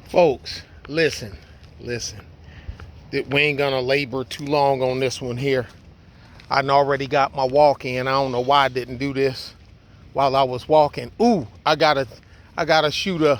Folks, listen. We ain't gonna labor too long on this one here. I done already got my walk in. I don't know why I didn't do this while I was walking. Ooh, I gotta shoot a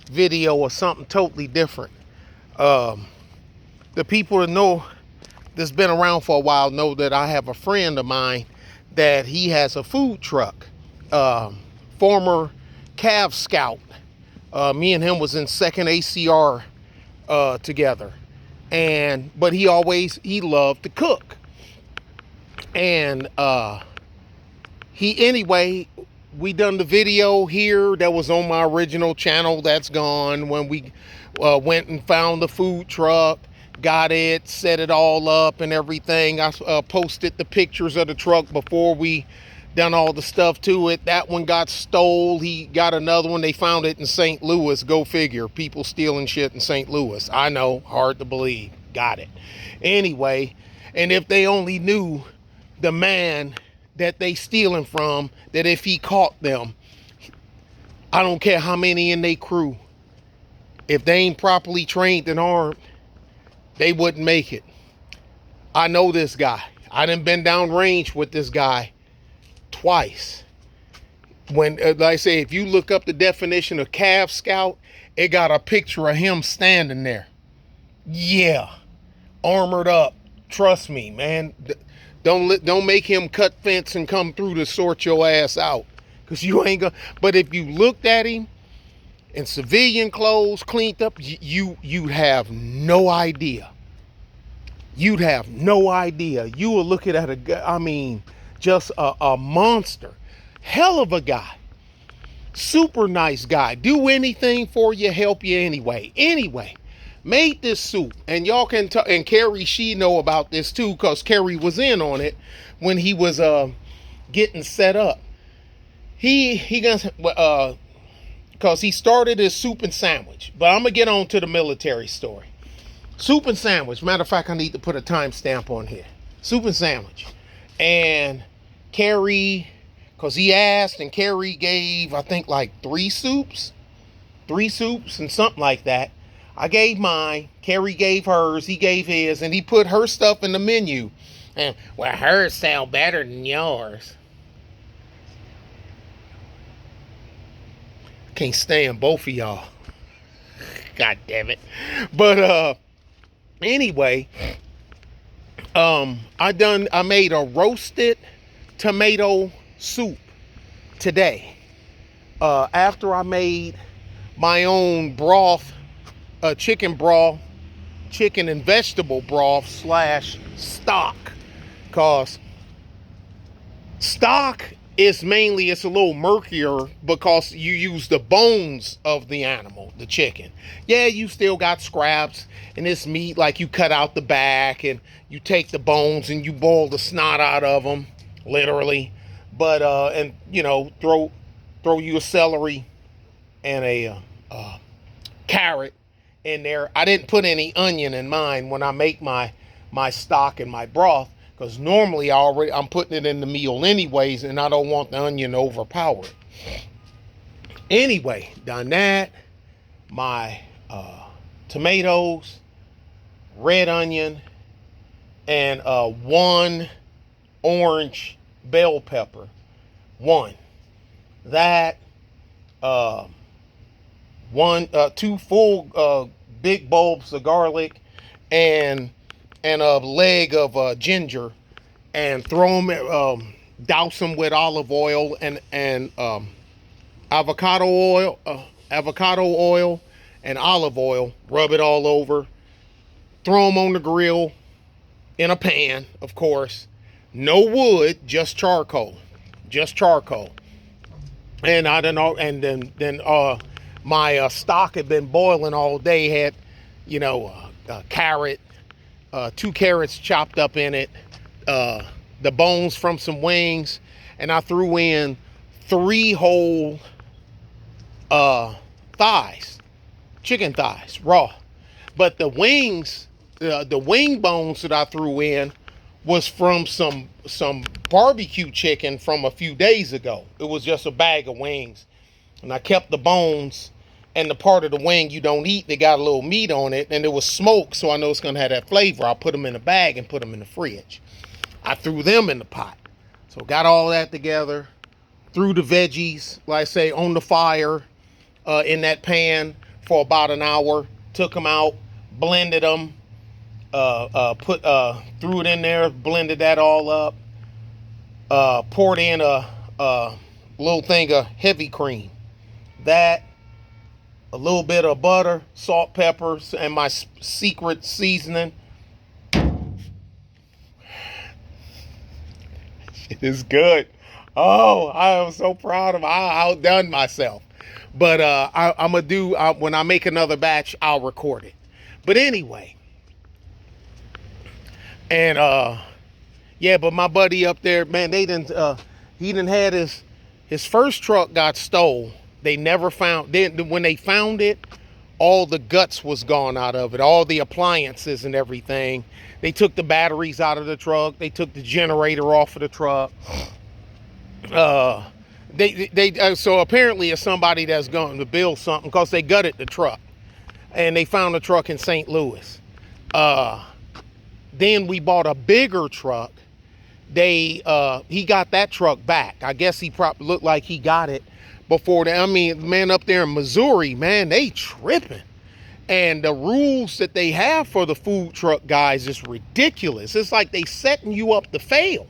video or something totally different. The people that know that's been around for a while know that I have a friend of mine that he has a food truck. Former Cav Scout. Me and him was in second ACR together, but he loved to cook, and we done the video here that was on my original channel that's gone when we went and found the food truck, got it, set it all up and everything. I posted the pictures of the truck before we done all the stuff to it. That one got stole. He got another one. They found it in St. Louis. Go figure. People stealing shit in St. Louis. I know. Hard to believe. Got it. Anyway, and if they only knew the man that they stealing from, that if he caught them, I don't care how many in they crew, if they ain't properly trained and armed, they wouldn't make it. I know this guy. I done been down range with this guy twice. When, like I say, if you look up the definition of Cav Scout, it got a picture of him standing there. Yeah, armored up. Trust me, man. Don't make him cut fence and come through to sort your ass out, cause you ain't gonna. But if you looked at him in civilian clothes, cleaned up, you'd have no idea. You'd have no idea. You were looking at just a monster. Hell of a guy. Super nice guy. Do anything for you, help you anyway. Anyway, made this soup. And y'all can tell, and Carrie, she know about this too, because Carrie was in on it when he was getting set up. Because he started his soup and sandwich. But I'm going to get on to the military story. Soup and sandwich. Matter of fact, I need to put a timestamp on here. Soup and sandwich. And Carrie, because he asked, and Carrie gave, I think, like three soups and something like that. I gave mine, Carrie gave hers, he gave his, and he put her stuff in the menu. And, well, hers sound better than yours. Can't stand both of y'all. God damn it. But, anyway, I made a roasted tomato soup today. After I made my own broth, chicken and vegetable broth / stock. Cause stock is mainly, it's a little murkier because you use the bones of the animal, the chicken. Yeah, you still got scraps and this meat, like you cut out the back and you take the bones and you boil the snot out of them, literally. But and you know, throw you a celery and a carrot in there. I didn't put any onion in mine when I make my stock and my broth, because normally I'm putting it in the meal anyways, and I don't want the onion to overpower it. Anyway, done that. My tomatoes, red onion, and one orange bell pepper. One. That. Two full big bulbs of garlic, and a leg of ginger, and throw them, douse them with olive oil and avocado oil and olive oil. Rub it all over. Throw them on the grill in a pan, of course. No wood, just charcoal. And I don't know. And then my stock had been boiling all day. Had, a carrot, 2 carrots chopped up in it, the bones from some wings, and I threw in 3 whole thighs, chicken thighs, raw. But the wings, the wing bones that I threw in was from some barbecue chicken from a few days ago. It was just a bag of wings, and I kept the bones and the part of the wing you don't eat, they got a little meat on it, and it was smoked, so I know it's gonna have that flavor. I put them in a bag and put them in the fridge. I threw them in the pot. So got all that together, threw the veggies, like I say, on the fire in that pan for about an hour, took them out, blended them, threw it in there, blended that all up, poured in a little thing of heavy cream, that, a little bit of butter, salt, peppers, and my secret seasoning. It is good. Oh, I am so proud of it. I outdone myself. But I'm going to do, when I make another batch, I'll record it. But anyway. And, yeah, but my buddy up there, man, he didn't had his first truck got stole. They never found, when they found it, all the guts was gone out of it, all the appliances and everything. They took the batteries out of the truck. They took the generator off of the truck. So apparently it's somebody that's going to build something, because they gutted the truck. And they found the truck in St. Louis. Then we bought a bigger truck. He got that truck back. I guess he probably looked like he got it before that. I mean, man, up there in Missouri, man, they tripping. And the rules that they have for the food truck guys is ridiculous. It's like they setting you up to fail.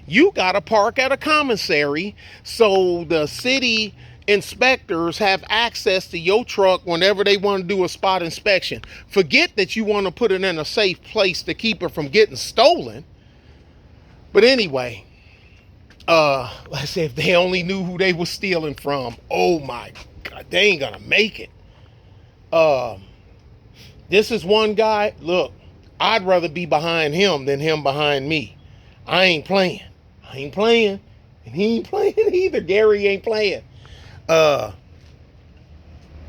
You got to park at a commissary, so the city inspectors have access to your truck whenever they want to do a spot inspection. Forget that you want to put it in a safe place to keep it from getting stolen. But anyway, let's say if they only knew who they were stealing from, oh my God, they ain't gonna make it. This is one guy, look, I'd rather be behind him than him behind me. I ain't playing. And he ain't playing either. Gary ain't playing.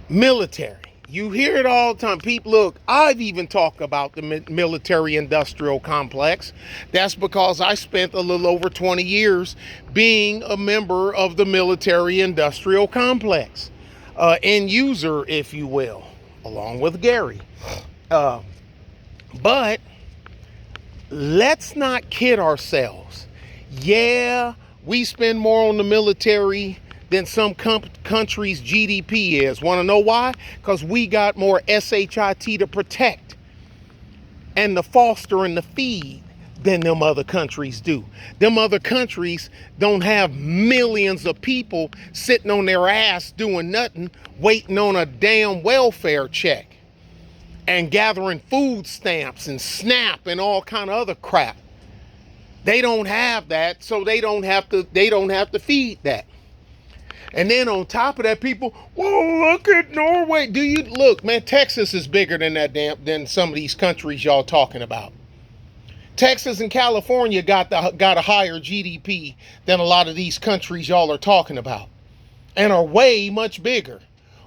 Military. You hear it all the time. People, look, I've even talked about the military industrial complex. That's because I spent a little over 20 years being a member of the military industrial complex. End user, if you will, along with Gary. But let's not kid ourselves. Yeah, we spend more on the military than some countries' GDP is. Want to know why? Because we got more SHIT to protect and to foster and to feed than them other countries do. Them other countries don't have millions of people sitting on their ass doing nothing, waiting on a damn welfare check and gathering food stamps and SNAP and all kind of other crap. They don't have that, so they don't have to feed that. And then on top of that, people, well, look at Norway. Do you look, man? Texas is bigger than than some of these countries y'all talking about. Texas and California got a higher GDP than a lot of these countries y'all are talking about, and are way much bigger.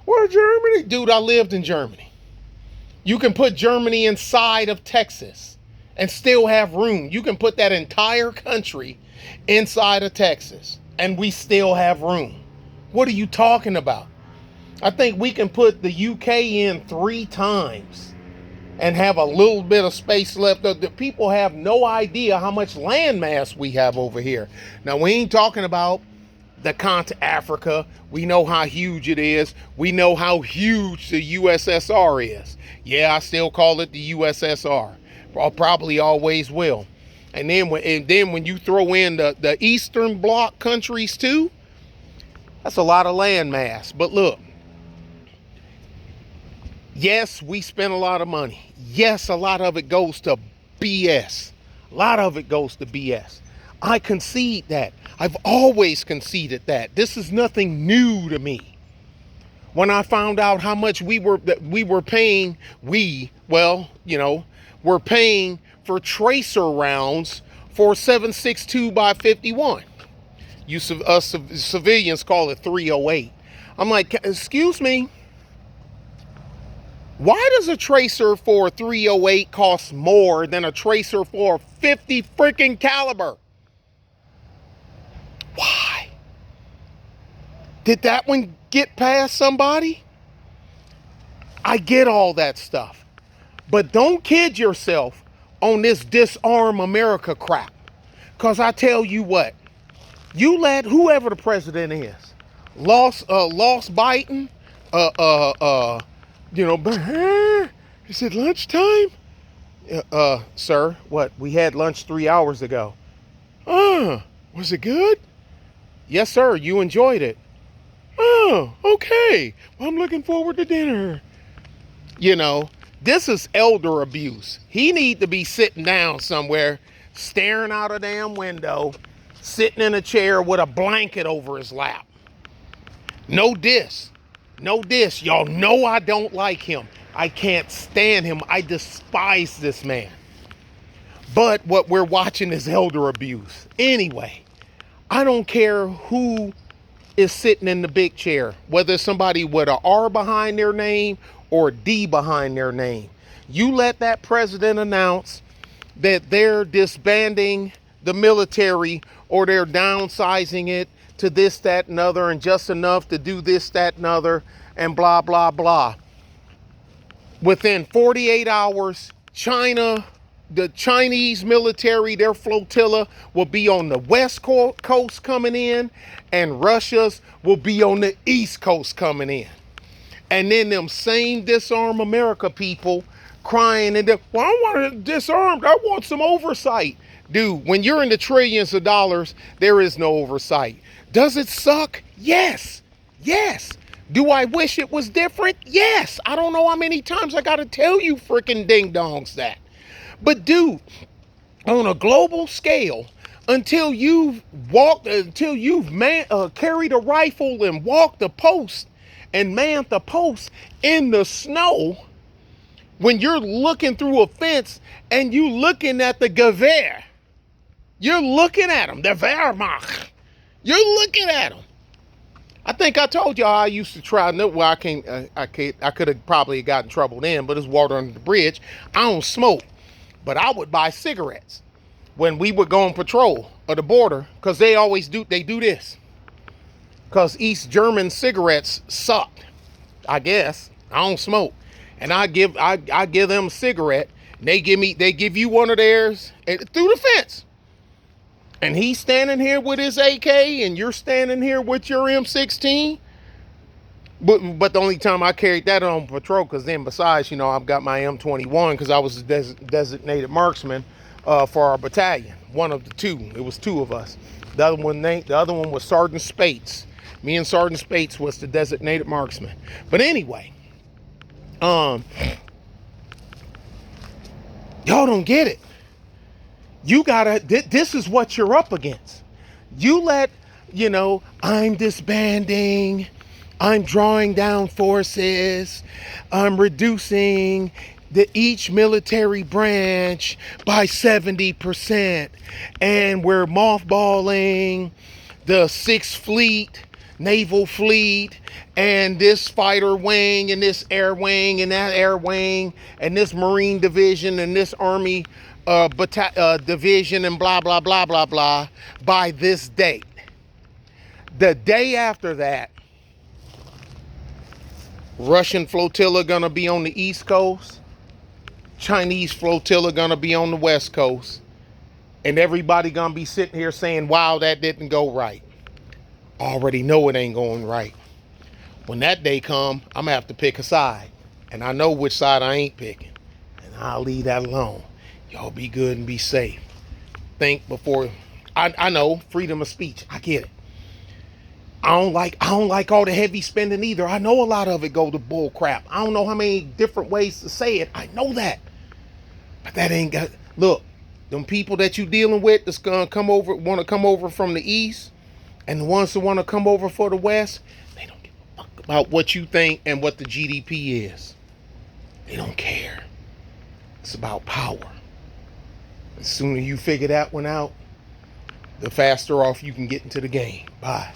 Well, Germany, dude, I lived in Germany. You can put Germany inside of Texas and still have room. You can put that entire country inside of Texas, and we still have room. What are you talking about? I think we can put the UK in 3 times and have a little bit of space left. The people have no idea how much land mass we have over here. Now, we ain't talking about the continent Africa. We know how huge it is. We know how huge the USSR is. Yeah, I still call it the USSR. I probably always will. And then when you throw in the Eastern Bloc countries too, that's a lot of land mass. But look, yes, we spend a lot of money. Yes, a lot of it goes to BS. A lot of it goes to BS. I concede that. I've always conceded that. This is nothing new to me. When I found out how much we were paying, we're paying for tracer rounds for 7.62 by 51. Us civilians call it 308. I'm like, excuse me, why does a tracer for 308 cost more than a tracer for 50 freaking caliber? Why? Did that one get past somebody? I get all that stuff. But don't kid yourself on this disarm America crap. Because I tell you what, you let whoever the president is, lost Biden, is it lunchtime? Sir, what? We had lunch 3 hours ago. Was it good? Yes, sir. You enjoyed it. Oh, okay. Well, I'm looking forward to dinner. You know, this is elder abuse. He need to be sitting down somewhere, staring out a damn window, sitting in a chair with a blanket over his lap. No diss. No diss. Y'all know I don't like him. I can't stand him. I despise this man. But what we're watching is elder abuse. Anyway, I don't care who is sitting in the big chair, whether it's somebody with an R behind their name or a D behind their name. You let that president announce that they're disbanding the military or they're downsizing it to this, that, and other, and just enough to do this, that, and other, and blah, blah, blah. Within 48 hours, the Chinese military, their flotilla will be on the west coast coming in, and Russia's will be on the east coast coming in. And then them same disarm America people crying and well, I want to disarm. I want some oversight. Dude, when you're in the trillions of dollars, there is no oversight. Does it suck? Yes. Yes. Do I wish it was different? Yes. I don't know how many times I got to tell you freaking ding-dongs that. But dude, on a global scale, until you've carried a rifle and walked the post and manned the post in the snow, when you're looking through a fence and you looking at the Gewehr, you're looking at them, the Wehrmacht. You're looking at them. I think I told y'all I used to try. Well, I could have probably got in trouble then, but it's water under the bridge. I don't smoke, but I would buy cigarettes when we would go on patrol of the border, because they always do. They do this because East German cigarettes sucked. I guess I don't smoke, and I give them a cigarette, and they give you one of theirs through the fence. And he's standing here with his AK, and you're standing here with your M16. But the only time I carried that on patrol, because then besides, I've got my M21, because I was a designated marksman for our battalion. One of the two. It was two of us. The other one was Sergeant Spates. Me and Sergeant Spates was the designated marksman. But anyway, y'all don't get it. You gotta, this is what you're up against. You let, I'm disbanding, I'm drawing down forces, I'm reducing each military branch by 70%, and we're mothballing the 6th Fleet, Naval Fleet, and this fighter wing, and this air wing, and that air wing, and this Marine division, and this Army division, and blah, blah, blah, blah, blah, by this date. The day after that, Russian flotilla gonna be on the East Coast, Chinese flotilla gonna be on the West Coast, and everybody gonna be sitting here saying, wow, that didn't go right. Already know it ain't going right. When that day come, I'm gonna have to pick a side, and I know which side I ain't picking, and I'll leave that alone. Y'all be good and be safe. Think before. I know freedom of speech. I get it. I don't like all the heavy spending either. I know a lot of it go to bull crap. I don't know how many different ways to say it. I know that. But that ain't got. Look, them people that you dealing with that's gonna want to come over from the East, and the ones that want to come over for the West, they don't give a fuck about what you think and what the GDP is. They don't care. It's about power. The sooner you figure that one out, the faster off you can get into the game. Bye.